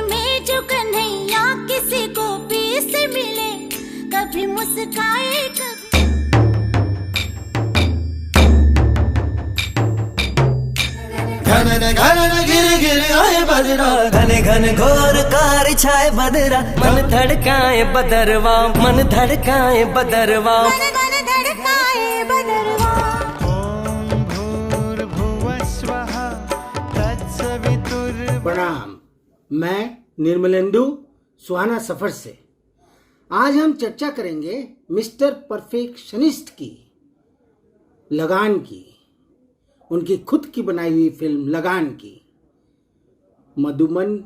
में जो कन्हैया किसी को पीस मिले, कभी मुस्काए कभी। घन घन गिर गिर आए बदरा, घन घन घोर कार छाए बदरा, मन धड़काए बदरवा, मन धड़काए बदरवा। धड़काए बदरवा। ओम भूर्भुवः स्वः तत्सवितुर्। प्रणाम, मैं निर्मलेंदु सुहाना सफर से। आज हम चर्चा करेंगे मिस्टर परफेक्शनिस्ट की, लगान की, उनकी खुद की बनाई हुई फिल्म लगान की। मधुबन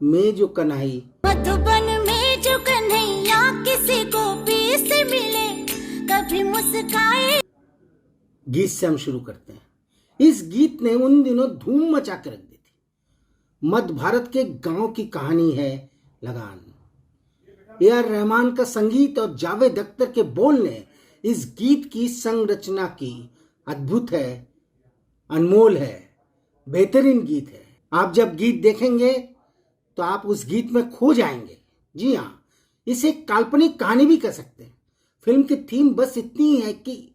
में जो कन्हई, मधुबन में जो कन्हैया किसी को पीस मिले, कभी मुस्काए। गीत से हम शुरू करते हैं। इस गीत ने उन दिनों धूम मचा के रख दी थी। मध्य भारत के गांव की कहानी है लगान। ए.आर. रहमान का संगीत और जावेद अख्तर के बोल ने इस गीत की संरचना की। अद्भुत है, अनमोल है, बेहतरीन गीत है। आप जब गीत देखेंगे तो आप उस गीत में खो जाएंगे। जी हाँ, इसे काल्पनिक कहानी भी कह सकते हैं। फिल्म की थीम बस इतनी है कि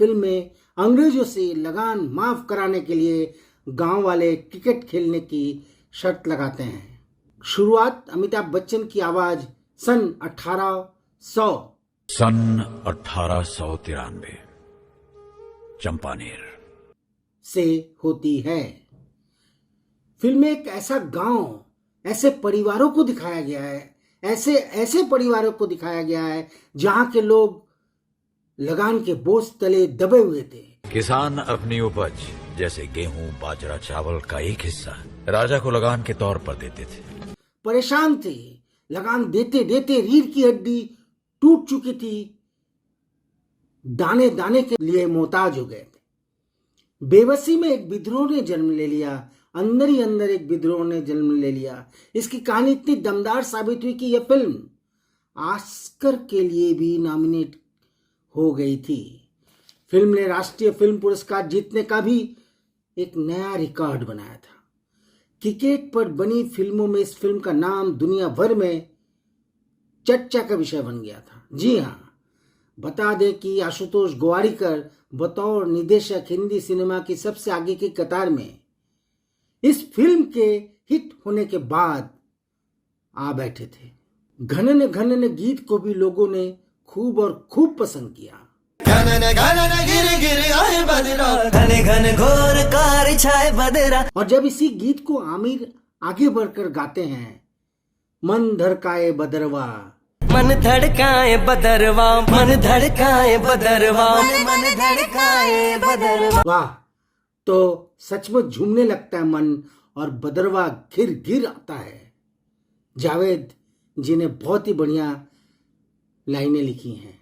फिल्म में अंग्रेजों से लगान माफ कराने के लिए गांव वाले क्रिकेट खेलने की शर्त लगाते हैं। शुरुआत अमिताभ बच्चन की आवाज सन 1893 चंपानेर से होती है। फिल्म में एक ऐसा गांव, ऐसे परिवारों को दिखाया गया है, ऐसे परिवारों को दिखाया गया है जहां के लोग लगान के बोझ तले दबे हुए थे। किसान अपनी उपज जैसे गेहूं, बाजरा, चावल का एक हिस्सा राजा को लगान के तौर पर देते थे। परेशान थे, लगान देते देते रीढ़ की हड्डी टूट चुकी थी, दाने दाने के लिए मोहताज हो गए थे। बेबसी में एक विद्रोह ने जन्म ले लिया, अंदर ही अंदर एक विद्रोह ने जन्म ले लिया। इसकी कहानी इतनी दमदार साबित हुई कि यह फिल्म ऑस्कर के लिए भी नॉमिनेट हो गई थी। फिल्म ने राष्ट्रीय फिल्म पुरस्कार जीतने का भी एक नया रिकॉर्ड बनाया था। क्रिकेट पर बनी फिल्मों में इस फिल्म का नाम दुनिया भर में चर्चा का विषय बन गया था। जी हाँ, बता दें कि आशुतोष गोवारिकर बतौर निर्देशक हिंदी सिनेमा की सबसे आगे की कतार में इस फिल्म के हिट होने के बाद आ बैठे थे। घनन घनन गीत को भी लोगों ने खूब और खूब पसंद किया। घन घन गिर गिर आए बदरा, घन घन घोर कार छाए बदरा। और जब इसी गीत को आमिर आगे बढ़कर गाते हैं, मन धड़काए बदरवा, मन धड़काए बदरवा, मन धड़काए बदरवा, मन धड़काए बदरवा। वाह, तो सचमुच झूमने लगता है मन और बदरवा घिर घिर आता है। जावेद जी ने बहुत ही बढ़िया लाइनें लिखी हैं।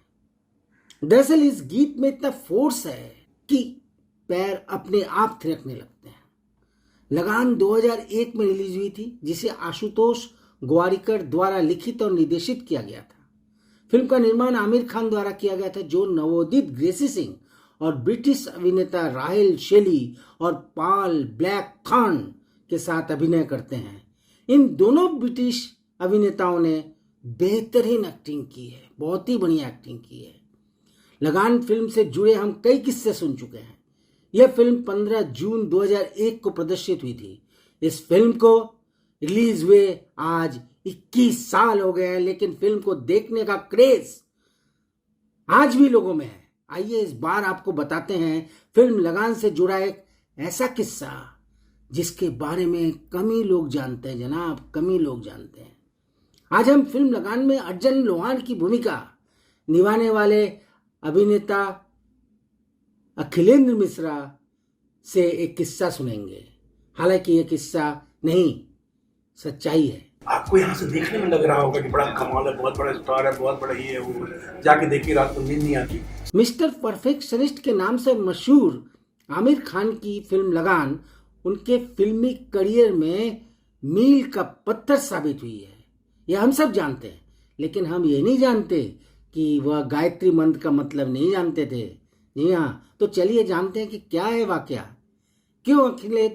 दरअसल इस गीत में इतना फोर्स है कि पैर अपने आप थिरकने लगते हैं। लगान 2001 में रिलीज हुई थी, जिसे आशुतोष गोवारिकर द्वारा लिखित और निर्देशित किया गया था। फिल्म का निर्माण आमिर खान द्वारा किया गया था, जो नवोदित ग्रेसी सिंह और ब्रिटिश अभिनेता राहेल शेली और पॉल ब्लैक थॉर्न के साथ अभिनय करते हैं। इन दोनों ब्रिटिश अभिनेताओं ने बेहतरीन एक्टिंग की है, बहुत ही बढ़िया एक्टिंग की है। लगान फिल्म से जुड़े हम कई किस्से सुन चुके हैं। यह फिल्म 15 जून 2001 को प्रदर्शित हुई थी। इस फिल्म को रिलीज हुए आज 21 साल हो गए हैं, लेकिन फिल्म को देखने का क्रेज आज भी लोगों में है। आइए इस बार आपको बताते हैं फिल्म लगान से जुड़ा एक ऐसा किस्सा जिसके बारे में कम ही लोग जानते हैं जनाब, कम ही लोग जानते हैं। आज हम फिल्म लगान में अर्जुन लोहान की भूमिका निभाने वाले अभिनेता अखिलेंद्र मिश्रा से एक किस्सा सुनेंगे। हालांकि यह किस्सा नहीं, सच्चाई है। आपको यहाँ से देखने में लग रहा होगा कि बड़ा कमाल है, बहुत बड़ा स्टार है, बहुत बड़ा ये है वो, जाके देखिए, रात को नींद नहीं आती। मिस्टर परफेक्शनिस्ट के नाम से मशहूर आमिर खान की फिल्म लगान उनके फिल्मी करियर में मील का पत्थर साबित हुई है। यह हम सब जानते हैं, लेकिन हम ये नहीं जानते कि वह गायत्री मंत्र का मतलब नहीं जानते थे। जी हाँ, तो चलिए जानते हैं कि क्या है वाकया। क्यों अखिलेश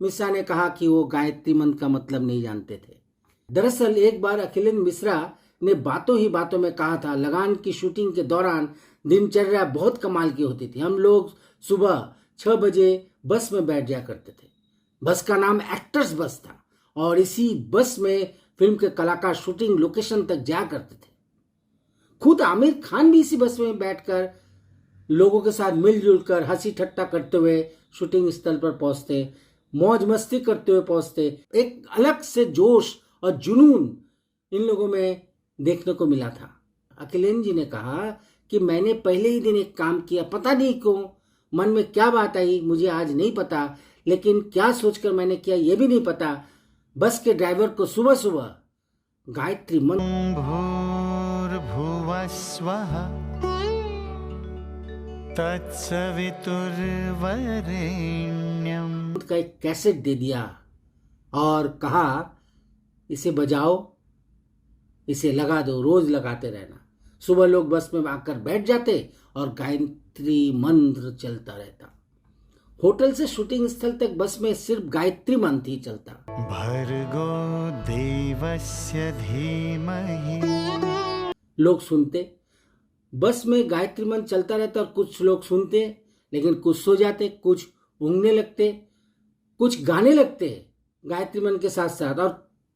मिश्रा ने कहा कि वो गायत्री मंत्र का मतलब नहीं जानते थे। दरअसल एक बार अखिलेश मिश्रा ने बातों ही बातों में कहा था, लगान की शूटिंग के दौरान दिनचर्या बहुत कमाल की होती थी। हम लोग सुबह 6 बजे बस में बैठ जाया करते थे। बस का नाम एक्टर्स बस था और इसी बस में फिल्म के कलाकार शूटिंग लोकेशन तक जाया करते थे। खुद आमिर खान भी इसी बस में बैठकर लोगों के साथ मिलजुल कर हंसी ठट्टा करते हुए शूटिंग स्थल पर पहुंचते, मौज मस्ती करते हुए पहुंचते। एक अलग से जोश और जुनून इन लोगों में देखने को मिला था। अखिलेश जी ने कहा कि मैंने पहले ही दिन एक काम किया, पता नहीं क्यों मन में क्या बात आई मुझे आज नहीं पता, लेकिन क्या सोचकर मैंने किया ये भी नहीं पता। बस के ड्राइवर को सुबह सुबह गायत्री मंत्र भूर्भुवस्वः तत्सवितुर्वरेण्यम् का एक कैसेट दे दिया और कहा इसे बजाओ, इसे लगा दो, रोज लगाते रहना। सुबह लोग बस में आकर बैठ जाते और गायत्री मंत्र चलता रहता। होटल से शूटिंग स्थल तक बस में सिर्फ गायत्री मंत्र ही चलता। भर्गो देवस्य धीमहि। लोग सुनते, बस में गायत्री मंत्र चलता रहता और कुछ लोग सुनते, लेकिन कुछ सो जाते, कुछ ऊँघने लगते, कुछ गाने लगते गायत्री मंत्र के साथ साथ, और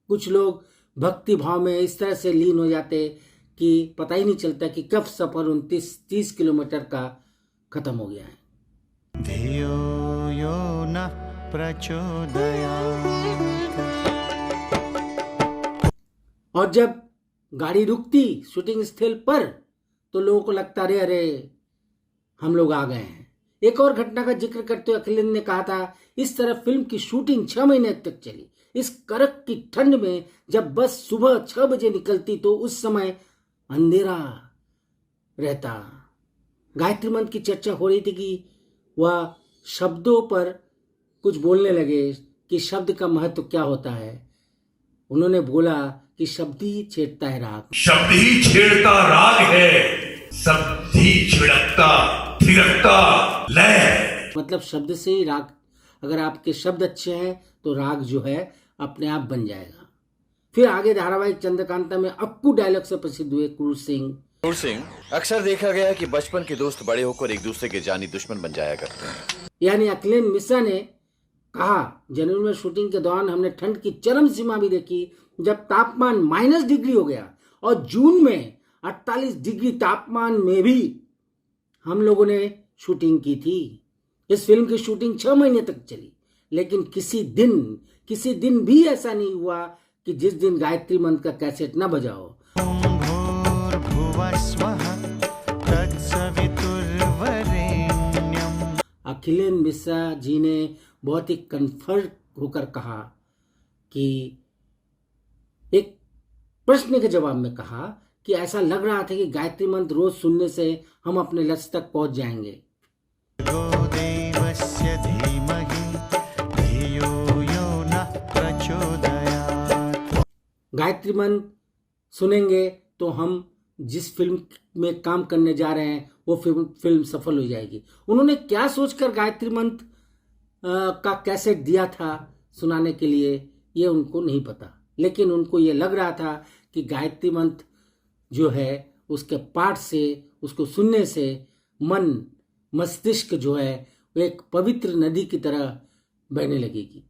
कुछ लोग भक्ति भाव में इस तरह से लीन हो जाते कि पता ही नहीं चलता कि कब सफर 29-30 किलोमीटर का खत्म हो गया है। धियो यो नः प्रचोदयात्। और जब गाड़ी रुकती शूटिंग स्थल पर तो लोगों को लगता अरे हम लोग आ गए हैं। एक और घटना का जिक्र करते हुए अखिलेश ने कहा था, इस तरह फिल्म की शूटिंग 6 महीने तक चली। इस कड़क की ठंड में जब बस सुबह 6 बजे निकलती तो उस समय अंधेरा रहता। गायत्री मंत्र की चर्चा हो रही थी कि वह शब्दों पर कुछ बोलने लगे कि शब्द का महत्व क्या होता है। उन्होंने बोला कि शब्द ही छेड़ता है राग, शब्द ही छेड़ता राग है, शब्द ही छिड़कता थिरकता लय। मतलब शब्द से ही राग, अगर आपके शब्द अच्छे हैं तो राग जो है अपने आप बन जाएगा। फिर आगे धारावाहिक चंद्रकांता में अक्कू डायलॉग से प्रसिद्ध हुए क्रूर सिंह। अक्सर देखा गया है कि बचपन के दोस्त बड़े होकर एक दूसरे के जानी दुश्मन बन जाया करते हैं। यानी अखिलेश मिश्रा ने कहा, जनवरी में शूटिंग के दौरान हमने ठंड की चरम सीमा भी देखी, जब तापमान -डिग्री हो गया, और जून में 48 डिग्री तापमान में भी हम लोगों ने शूटिंग की थी। इस फिल्म की शूटिंग 6 महीने तक चली, लेकिन किसी दिन भी ऐसा नहीं हुआ कि जिस दिन गायत्री मंत्र का कैसेट न बजाओ। अखिलेश मिश्रा जी ने बहुत ही कन्फर्ट होकर कहा कि एक प्रश्न के जवाब में कहा कि ऐसा लग रहा था कि गायत्री मंत्र रोज सुनने से हम अपने लक्ष्य तक पहुंच जाएंगे। गायत्री मंत्र सुनेंगे तो हम जिस फिल्म में काम करने जा रहे हैं वो फिल्म सफल हो जाएगी। उन्होंने क्या सोचकर गायत्री मंत्र का कैसेट दिया था सुनाने के लिए, ये उनको नहीं पता, लेकिन उनको ये लग रहा था कि गायत्री मंत्र जो है उसके पाठ से, उसको सुनने से मन मस्तिष्क जो है वो एक पवित्र नदी की तरह बहने लगेगी।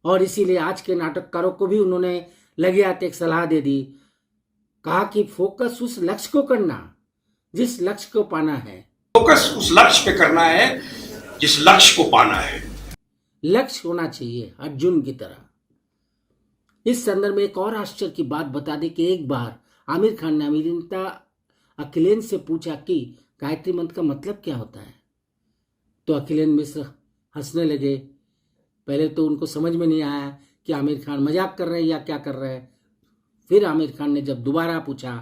और इसीलिए आज के नाटककारों को भी उन्होंने लगे हाथ एक सलाह दे दी। कहा कि फोकस उस लक्ष्य को करना जिस लक्ष्य को पाना है। फोकस उस लक्ष्य पे करना है जिस लक्ष्य को पाना है। लक्ष्य होना चाहिए अर्जुन की तरह। इस संदर्भ में एक और आश्चर्य की बात बता दी कि एक बार आमिर खान ने अभिनेता अखिलेश से पूछा कि गायत्री मंत्र का मतलब क्या होता है, तो अखिलेश मिश्रा हंसने लगे। पहले तो उनको समझ में नहीं आया कि आमिर खान मजाक कर रहे हैं या क्या कर रहे हैं। फिर आमिर खान ने जब दोबारा पूछा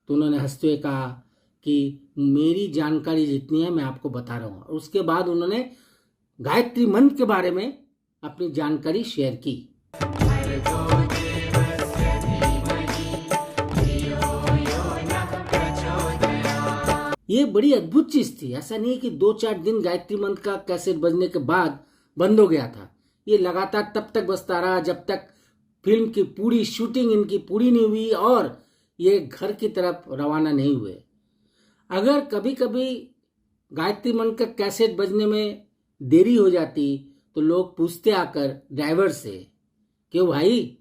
तो उन्होंने हंसते हुए कहा कि मेरी जानकारी जितनी है मैं आपको बता रहा हूँ। और उसके बाद उन्होंने गायत्री मंत्र के बारे में अपनी जानकारी शेयर की। ये बड़ी अद्भुत चीज थी। ऐसा नहीं कि 2-4 दिन गायत्री मंत्र का कैसेट बजने के बाद बंद हो गया था। ये लगातार तब तक बजता रहा जब तक फिल्म की पूरी शूटिंग इनकी पूरी नहीं हुई और ये घर की तरफ रवाना नहीं हुए। अगर कभी कभी गायत्री मंत्र का कैसेट बजने में देरी हो जाती तो लोग पूछते आकर ड्राइवर से, क्यों भाई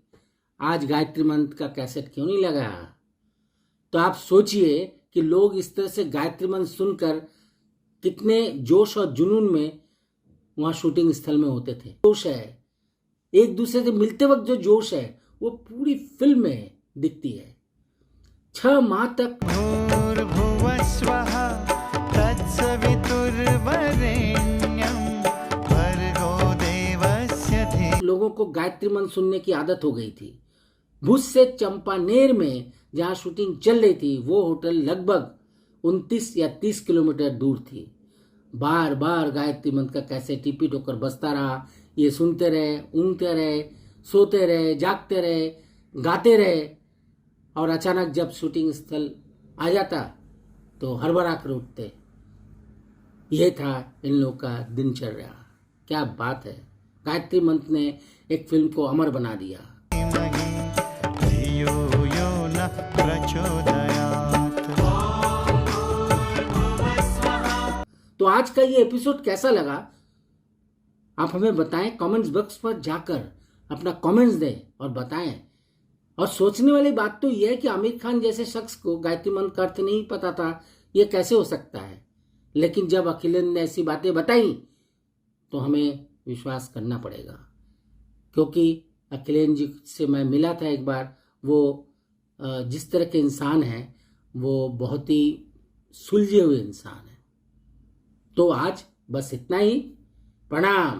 आज गायत्री मंत्र का कैसेट क्यों नहीं लगा? तो आप सोचिए कि लोग इस तरह से गायत्री मंत्र सुनकर कितने जोश और जुनून में वहां शूटिंग स्थल में होते थे। जोश है, एक दूसरे से मिलते वक्त जो जोश है वो पूरी फिल्म में दिखती है। 6 माह तक लोगों को गायत्री मंत्र सुनने की आदत हो गई थी। भुज से चंपानेर में जहां शूटिंग चल रही थी वो होटल लगभग 29 या 30 किलोमीटर दूर थी। बार बार गायत्री मंत्र का कैसेट रिपीट होकर बजता रहा। ये सुनते रहे, ऊँगते रहे, सोते रहे, जागते रहे, गाते रहे और अचानक जब शूटिंग स्थल आ जाता तो हड़बड़ा कर उठते। यह था इन लोगों का दिनचर्या। क्या बात है, गायत्री मंत्र ने एक फिल्म को अमर बना दिया। तो आज का ये एपिसोड कैसा लगा आप हमें बताएं। कमेंट्स बॉक्स पर जाकर अपना कमेंट्स दें और बताएं। और सोचने वाली बात तो यह है कि आमिर खान जैसे शख्स को गायत्री मंत्र का अर्थ नहीं पता था, यह कैसे हो सकता है। लेकिन जब अखिलेंद्र ने ऐसी बातें बताई तो हमें विश्वास करना पड़ेगा, क्योंकि अखिलेंद्र जी से मैं मिला था एक बार। वो जिस तरह के इंसान हैं वो बहुत ही सुलझे हुए इंसान हैं। तो आज बस इतना ही। प्रणाम।